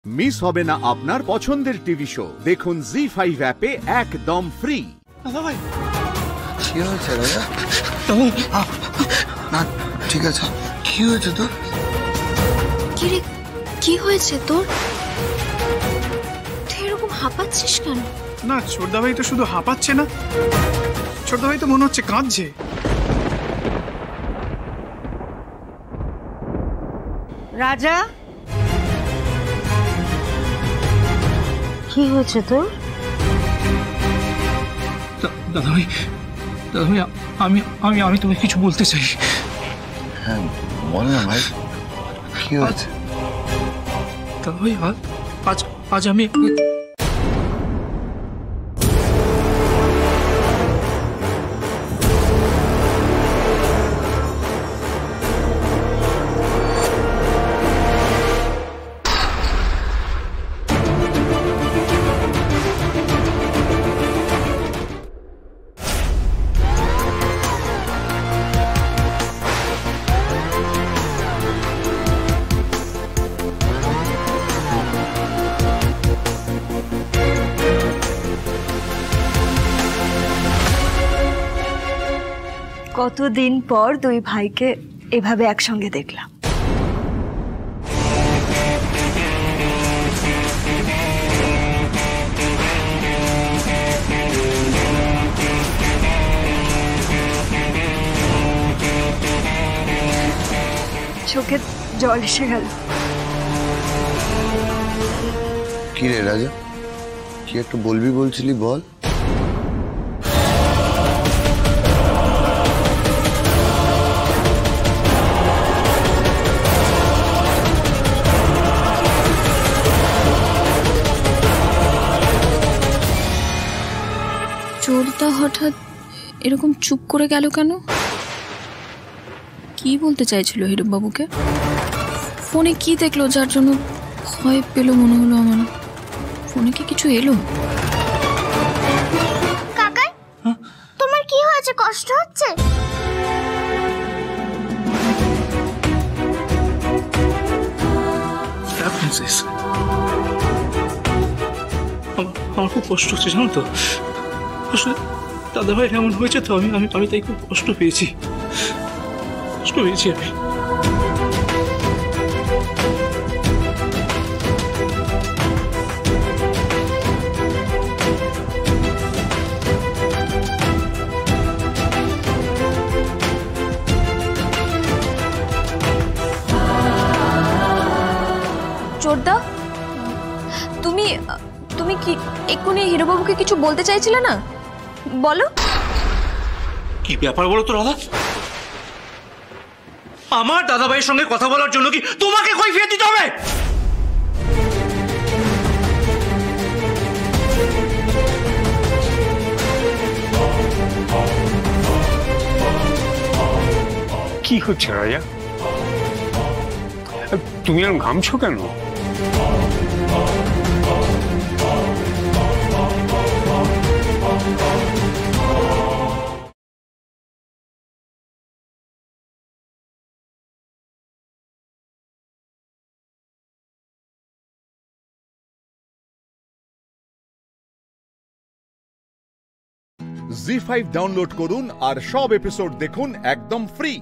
Miss হবে না আপনার পছন্দের টিভি শো। দেখুন জি5 অ্যাপে একদম ফ্রি। দাদা ভাই কি হয়েছে দাদা? না ঠিক আছে। কি হয়েছে তোর? কি হয়েছে তোর? তুই এরকম হাঁপাচ্ছিস কেন? না ছোটদা ভাই তো শুধু হাঁপাচ্ছে না, ছোটদা ভাই তো মনে হচ্ছে কাঁদছে। রাজা, কি হয়েছে তোর? দাদা ভাই আমি তোমাকে কিছু বলতে চাই। হ্যাঁ বল না ভাই, কি হয়েছে? দাদা ভাই আজ আমি কতদিন পর দুই ভাইকে এভাবে একসঙ্গে দেখলাম। চোখে জল এসে গেল। কি রে রাজা, কি একটা বলবি বলছিলি, বল। চোরটা হঠাৎ এরকম চুপ করে গেল কেন? কি বলতে চাইছিল হিরব বাবুকে? ফোনে কি দেখলো যার জন্য ভয় পেল মনে হলো আমার? ফোনে কি কিছু এলো? কাকাই, তোমার কি হয়েছে? কষ্ট হচ্ছে? আমার খুব কষ্ট হচ্ছে জানো তো। আসলে দাদা ভাই এমন হয়েছে তো আমি তাই খুব কষ্ট পেয়েছি আমি। চোরদা, তুমি কি এক্ষুনি হিরোবাবুকে কিছু বলতে চাইছিলে না? বলো। কি ব্যাপার বলো তো রাধা? আমার দাদা ভাইয়ের সঙ্গে কথা বলার জন্য কি তোমাকে কৈফিয়ত দিতে হবে? কি হচ্ছে রাজা? তুমি আর ঘামছো কেন? জি5 ডাউনলোড করুন আর সব এপিসোড দেখুন একদম ফ্রি।